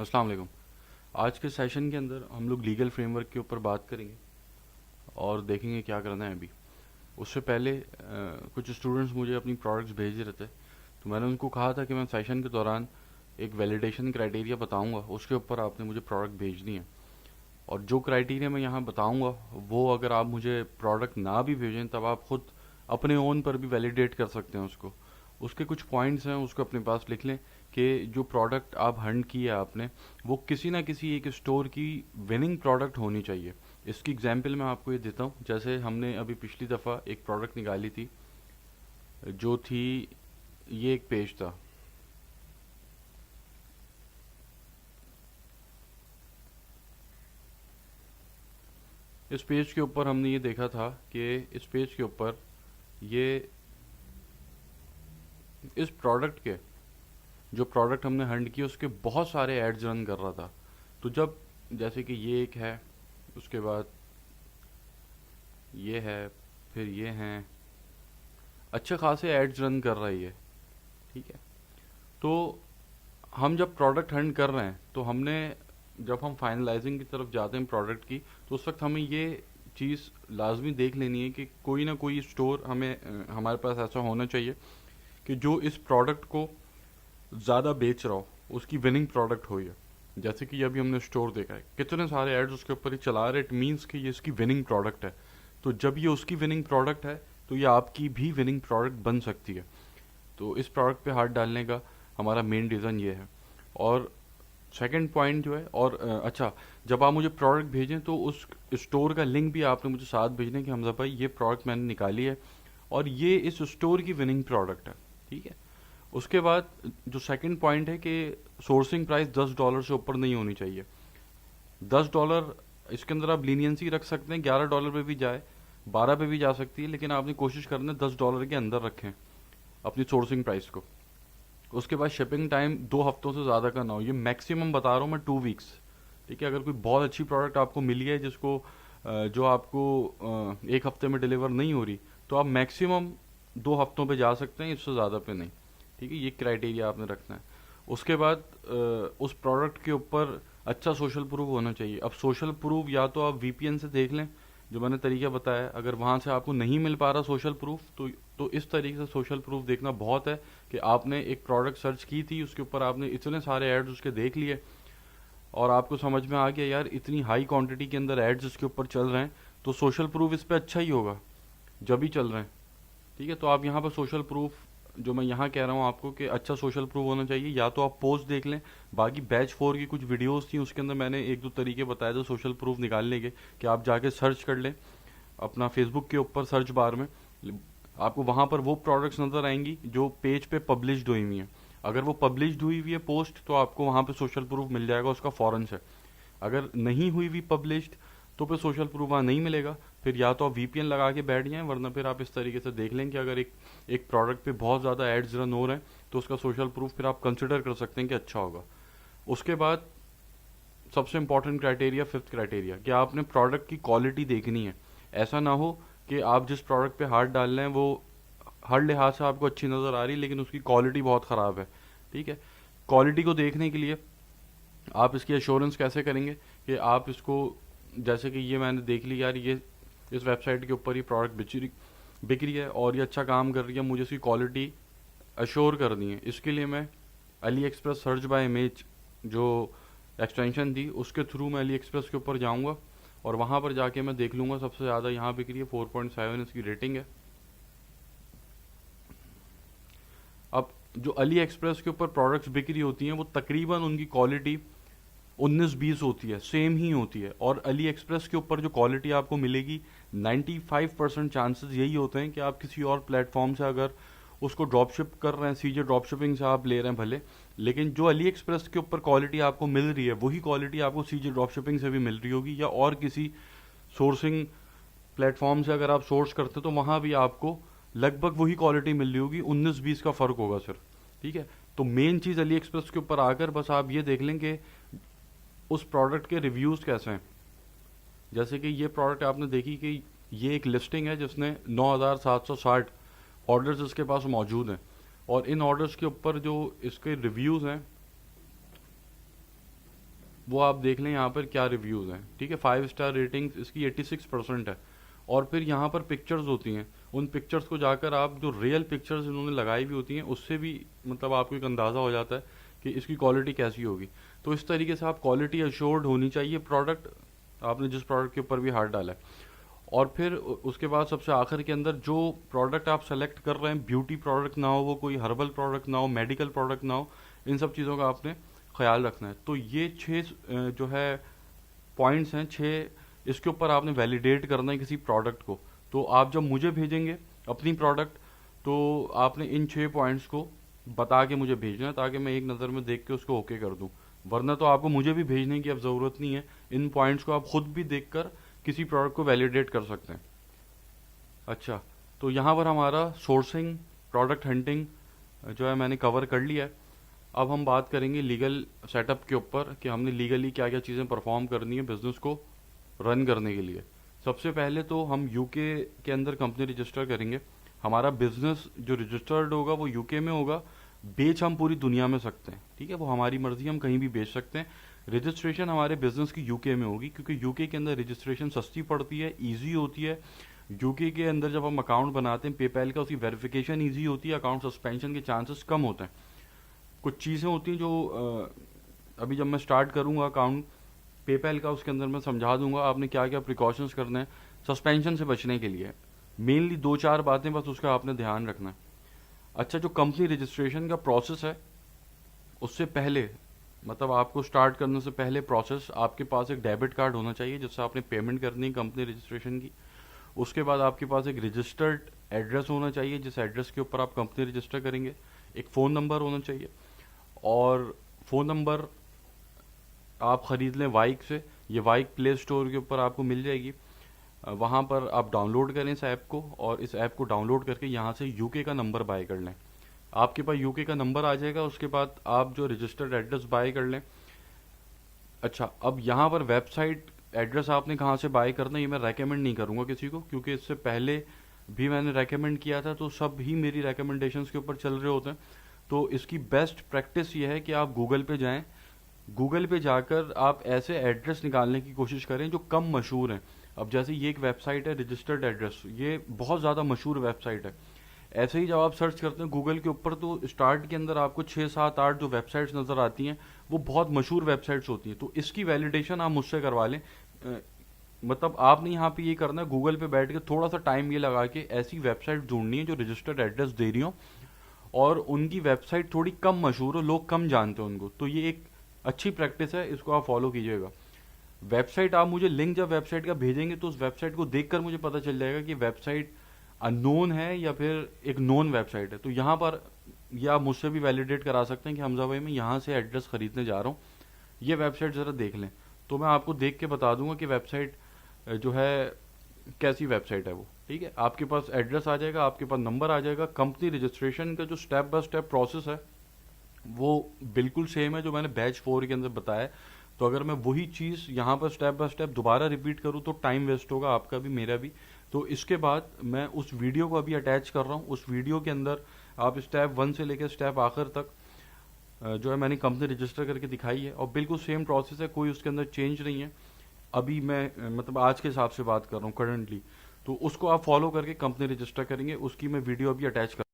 अस्सलाम वालेकुम। आज के सेशन के अंदर हम लोग लीगल फ्रेमवर्क के ऊपर बात करेंगे और देखेंगे क्या करना है अभी। उससे पहले कुछ स्टूडेंट्स मुझे अपनी प्रोडक्ट्स भेज रहे थे, तो मैंने उनको कहा था कि मैं सेशन के दौरान एक वैलिडेशन क्राइटेरिया बताऊंगा, उसके ऊपर आपने मुझे प्रोडक्ट भेजनी है। और जो क्राइटेरिया मैं यहाँ बताऊंगा वो अगर आप मुझे प्रोडक्ट ना भी भेजें तब आप खुद अपने ओन पर भी वैलिडेट कर सकते हैं उसको। उसके कुछ पॉइंट्स हैं, उसको अपने पास लिख लें कि जो प्रोडक्ट आप हंट किया आपने वो किसी ना किसी एक स्टोर की विनिंग प्रोडक्ट होनी चाहिए। इसकी एग्जांपल मैं आपको ये देता हूँ। जैसे हमने अभी पिछली दफ़ा एक प्रोडक्ट निकाली थी जो थी, ये एक पेज था। इस पेज के ऊपर हमने ये देखा था कि इस पेज के ऊपर ये इस प्रोडक्ट के जो प्रोडक्ट हमने हंट किया उसके बहुत सारे एड्स रन कर रहा था। तो जब जैसे कि ये एक है, उसके बाद ये है, फिर ये हैं, अच्छे खासे एड्स रन कर रही है। ठीक है, तो हम जब प्रोडक्ट हंट कर रहे हैं तो हमने जब हम फाइनलाइजिंग की तरफ जाते हैं प्रोडक्ट की, तो उस वक्त हमें ये चीज़ लाजमी देख लेनी है कि कोई ना कोई स्टोर हमें हमारे पास ऐसा होना चाहिए कि जो इस प्रोडक्ट को ज़्यादा बेच रहा हो, उसकी विनिंग प्रोडक्ट हो ये। जैसे कि अभी हमने स्टोर देखा है, कितने सारे एड्स उसके ऊपर ही चला रहे, इट मीन्स कि ये इसकी विनिंग प्रोडक्ट है। तो जब ये उसकी विनिंग प्रोडक्ट है तो ये आपकी भी विनिंग प्रोडक्ट बन सकती है। तो इस प्रोडक्ट पे हाथ डालने का हमारा मेन रीज़न ये है। और सेकंड पॉइंट जो है, और अच्छा, जब आप मुझे प्रोडक्ट भेजें तो उस स्टोर का लिंक भी आपने मुझे साथ भेजना है कि हमजा भाई ये प्रोडक्ट मैंने निकाली है और ये इस स्टोर की विनिंग प्रोडक्ट है। ठीक है, उसके बाद जो सेकंड पॉइंट है कि सोर्सिंग प्राइस $10 से ऊपर नहीं होनी चाहिए। $10, इसके अंदर आप लीनियंसी रख सकते हैं, $11 पे भी जाए, 12 पे भी जा सकती है, लेकिन आपने कोशिश करना है $10 के अंदर रखें अपनी सोर्सिंग प्राइस को। उसके बाद शिपिंग टाइम 2 हफ्तों से ज़्यादा का ना हो, ये मैक्सिमम बता रहा हूँ मैं, 2 वीक्स। ठीक है, अगर कोई बहुत अच्छी प्रोडक्ट आपको मिली है जिसको जो आपको 1 हफ्ते में डिलीवर नहीं हो रही, तो आप मैक्सिमम 2 हफ्तों पे जा सकते हैं, इससे ज़्यादा पे नहीं। ठीक है, ये क्राइटेरिया आपने रखना है। उसके बाद उस प्रोडक्ट के ऊपर अच्छा सोशल प्रूफ होना चाहिए। अब सोशल प्रूफ या तो आप वीपीएन से देख लें, जो मैंने तरीका बताया। अगर वहाँ से आपको नहीं मिल पा रहा सोशल प्रूफ, तो इस तरीके से सोशल प्रूफ देखना बहुत है कि आपने एक प्रोडक्ट सर्च की थी, उसके ऊपर आपने इतने सारे एड्स उसके देख लिए और आपको समझ में आ गया यार इतनी हाई क्वांटिटी के अंदर एड्स इसके ऊपर चल रहे हैं, तो सोशल प्रूफ इस पर अच्छा ही होगा जब ही चल रहे हैं। ठीक है, तो आप यहाँ पर सोशल प्रूफ, जो मैं यहाँ कह रहा हूँ आपको कि अच्छा सोशल प्रूफ होना चाहिए, या तो आप पोस्ट देख लें। बाकी बैच 4 की कुछ वीडियोस थी, उसके अंदर मैंने 1-2 तरीके बताए थे सोशल प्रूफ निकालने के, कि आप जाके सर्च कर लें अपना फेसबुक के ऊपर सर्च बार में, आपको वहाँ पर वो प्रोडक्ट्स नज़र आएंगी जो पेज पे पब्लिश्ड हुई हुई हैं। अगर वो पब्लिश्ड हुई हुई है पोस्ट, तो आपको वहाँ पे सोशल प्रूफ मिल जाएगा उसका फ़ौरन से। अगर नहीं हुई हुई पब्लिश्ड, तो फिर सोशल प्रूफ वहाँ नहीं मिलेगा। फिर या तो आप वीपीएन लगा के बैठ जाएं, वरना फिर आप इस तरीके से देख लें कि अगर एक प्रोडक्ट पे बहुत ज़्यादा एड्स रन हो रहे हैं तो उसका सोशल प्रूफ फिर आप कंसिडर कर सकते हैं कि अच्छा होगा। उसके बाद सबसे इंपॉर्टेंट क्राइटेरिया, फिफ्थ क्राइटेरिया, कि आपने प्रोडक्ट की क्वालिटी देखनी है। ऐसा ना हो कि आप जिस प्रोडक्ट पे हाथ डाल रहे हैं वो हर लिहाज से आपको अच्छी नज़र आ रही लेकिन उसकी क्वालिटी बहुत ख़राब है। ठीक है, क्वालिटी को देखने के लिए आप इसकी एश्योरेंस कैसे करेंगे कि आप इसको, जैसे कि ये मैंने देख ली यार, ये इस वेबसाइट के ऊपर ये प्रोडक्ट बिक रही है और ये अच्छा काम कर रही है, मुझे इसकी क्वालिटी अश्योर करनी है। इसके लिए मैं Ali express search by image जो एक्सटेंशन थी, उसके थ्रू मैं अली एक्सप्रेस के ऊपर जाऊंगा और वहाँ पर जाके मैं देख लूँगा सबसे ज़्यादा यहाँ बिक रही है, 4.7 इसकी रेटिंग है। अब जो अली एक्सप्रेस के ऊपर प्रोडक्ट्स बिक रही होती हैं वो तकरीबन उनकी क्वालिटी 19-20 होती है, सेम ही होती है। और अली एक्सप्रेस के ऊपर जो क्वालिटी आपको मिलेगी, 95% चांसेस यही होते हैं कि आप किसी और प्लेटफॉर्म से अगर उसको ड्रॉप शिप कर रहे हैं, सीजे ड्रॉप शिपिंग से आप ले रहे हैं भले, लेकिन जो अली एक्सप्रेस के ऊपर क्वालिटी आपको मिल रही है वही क्वालिटी आपको सीजे ड्रॉप शिपिंग से भी मिल रही होगी, या और किसी सोर्सिंग प्लेटफॉर्म से अगर आप सोर्स करते तो वहाँ भी आपको लगभग वही क्वालिटी मिल रही होगी, 19-20 का फ़र्क होगा सिर्फ। ठीक है, तो मेन चीज़ अली एक्सप्रेस के ऊपर आकर बस आप ये देख लें कि उस प्रोडक्ट के रिव्यूज़ कैसे हैं। जैसे कि ये प्रोडक्ट आपने देखी कि ये एक लिस्टिंग है जिसने 9,760 ऑर्डर्स इसके पास मौजूद हैं, और इन ऑर्डर्स के ऊपर जो इसके रिव्यूज़ हैं वो आप देख लें यहाँ पर क्या रिव्यूज़ हैं, ठीक है। 5 स्टार रेटिंग्स इसकी 86% है। और फिर यहाँ पर पिक्चर्स होती हैं, उन पिक्चर्स को जाकर आप जो रियल पिक्चर्स इन्होंने लगाई भी होती हैं उससे भी मतलब आपको एक अंदाज़ा हो जाता है कि इसकी क्वालिटी कैसी होगी। तो इस तरीके से आप क्वालिटी अश्योर्ड होनी चाहिए प्रोडक्ट, आपने जिस प्रोडक्ट के ऊपर भी हाथ डाला है। और फिर उसके बाद सबसे आखिर के अंदर जो प्रोडक्ट आप सेलेक्ट कर रहे हैं, ब्यूटी प्रोडक्ट ना हो, वो कोई हर्बल प्रोडक्ट ना हो, मेडिकल प्रोडक्ट ना हो, इन सब चीज़ों का आपने ख्याल रखना है। तो ये 6 जो है पॉइंट्स हैं, 6 इसके ऊपर आपने वैलिडेट करना है किसी प्रोडक्ट को। तो आप जब मुझे भेजेंगे अपनी प्रोडक्ट, तो आपने इन 6 पॉइंट्स को बता के मुझे भेजना है, ताकि मैं एक नज़र में देख के उसको ओके कर दूं। वरना तो आपको मुझे भी भेजने की अब ज़रूरत नहीं है, इन पॉइंट्स को आप खुद भी देखकर किसी प्रोडक्ट को वैलिडेट कर सकते हैं। अच्छा, तो यहाँ पर हमारा सोर्सिंग, प्रोडक्ट हंटिंग जो है मैंने कवर कर लिया है। अब हम बात करेंगे लीगल सेटअप के ऊपर कि हमने लीगली क्या क्या चीज़ें परफॉर्म करनी है बिजनेस को रन करने के लिए। सबसे पहले तो हम यूके के अंदर कंपनी रजिस्टर करेंगे। हमारा बिजनेस जो रजिस्टर्ड होगा वो यूके में होगा। बेच हम पूरी दुनिया में सकते हैं, ठीक है, वो हमारी मर्जी, हम कहीं भी बेच सकते हैं। रजिस्ट्रेशन हमारे बिजनेस की यूके में होगी, क्योंकि यूके के अंदर रजिस्ट्रेशन सस्ती पड़ती है, ईजी होती है। यूके के अंदर जब हम अकाउंट बनाते हैं पेपैल का, उसकी वेरिफिकेशन ईजी होती है, अकाउंट सस्पेंशन के चांसेस कम होते हैं। कुछ चीज़ें होती हैं जो अभी जब मैं स्टार्ट करूंगा अकाउंट पेपैल का, उसके अंदर मैं समझा दूंगा आपने क्या क्या प्रिकॉशंस करने हैं सस्पेंशन से बचने के लिए। मेनली 2-4 बातें बस उसका आपने ध्यान रखना है। अच्छा, जो कंपनी रजिस्ट्रेशन का प्रोसेस है, उससे पहले मतलब आपको स्टार्ट करने से पहले प्रोसेस, आपके पास एक डेबिट कार्ड होना चाहिए जिससे आपने पेमेंट करनी है कंपनी रजिस्ट्रेशन की। उसके बाद आपके पास एक रजिस्टर्ड एड्रेस होना चाहिए जिस एड्रेस के ऊपर आप कंपनी रजिस्टर करेंगे। एक फ़ोन नंबर होना चाहिए, और फ़ोन नंबर आप ख़रीद लें वाइक से, ये वाइक प्ले स्टोर के ऊपर आपको मिल जाएगी। वहाँ पर आप डाउनलोड करें इस ऐप को, और इस ऐप को डाउनलोड करके यहाँ से यूके का नंबर बाय कर लें। आपके पास यूके का नंबर आ जाएगा, उसके बाद आप जो रजिस्टर्ड एड्रेस बाय कर लें। अच्छा, अब यहाँ पर वेबसाइट एड्रेस आपने कहाँ से बाय करना है ये मैं रेकमेंड नहीं करूँगा किसी को, क्योंकि इससे पहले भी मैंने रेकमेंड किया था तो सब ही मेरी रेकमेंडेशंस के ऊपर चल रहे होते हैं। तो इसकी बेस्ट प्रैक्टिस ये है कि आप गूगल पे जाएं, गूगल पे जाकर आप ऐसे एड्रेस निकालने की कोशिश करें जो कम मशहूर हैं। अब जैसे ये एक वेबसाइट है रजिस्टर्ड एड्रेस, ये बहुत ज़्यादा मशहूर वेबसाइट है। ऐसे ही जब आप सर्च करते हैं गूगल के ऊपर, तो स्टार्ट के अंदर आपको 6-7-8 जो वेबसाइट्स नज़र आती हैं वो बहुत मशहूर वेबसाइट्स होती हैं। तो इसकी वैलिडेशन आप मुझसे करवा लें। मतलब आपने यहाँ पे ये करना है, गूगल पे बैठ के थोड़ा सा टाइम ये लगा के ऐसी वेबसाइट ढूंढनी है जो रजिस्टर्ड एड्रेस दे रही हो और उनकी वेबसाइट थोड़ी कम मशहूर हो, लोग कम जानते हो उनको। तो ये एक अच्छी प्रैक्टिस है, इसको आप फॉलो कीजिएगा। वेबसाइट आप मुझे लिंक जब वेबसाइट का भेजेंगे तो उस वेबसाइट को देखकर मुझे पता चल जाएगा कि वेबसाइट अननोन है या फिर एक नोन वेबसाइट है। तो यहाँ पर ये आप मुझसे भी वैलिडेट करा सकते हैं कि हमजा भाई मैं यहाँ से एड्रेस खरीदने जा रहा हूँ, ये वेबसाइट ज़रा देख लें। तो मैं आपको देख के बता दूंगा कि वेबसाइट जो है कैसी वेबसाइट है वो, ठीक है। आपके पास एड्रेस आ जाएगा, आपके पास नंबर आ जाएगा। कंपनी रजिस्ट्रेशन का जो स्टेप बाय स्टेप प्रोसेस है वो बिल्कुल सेम है जो मैंने बैच 4 के अंदर बताया। तो अगर मैं वही चीज़ यहाँ पर स्टेप बाय स्टेप दोबारा रिपीट करूँ तो टाइम वेस्ट होगा, आपका भी मेरा भी। तो इसके बाद मैं उस वीडियो को अभी अटैच कर रहा हूँ, उस वीडियो के अंदर आप स्टेप 1 से लेकर स्टेप आखिर तक जो है मैंने कंपनी रजिस्टर करके दिखाई है, और बिल्कुल सेम प्रोसेस है, कोई उसके अंदर चेंज नहीं है। अभी मैं मतलब आज के हिसाब से बात कर रहा हूँ करंटली। तो उसको आप फॉलो करके कंपनी रजिस्टर करेंगे, उसकी मैं वीडियो अभी अटैच कर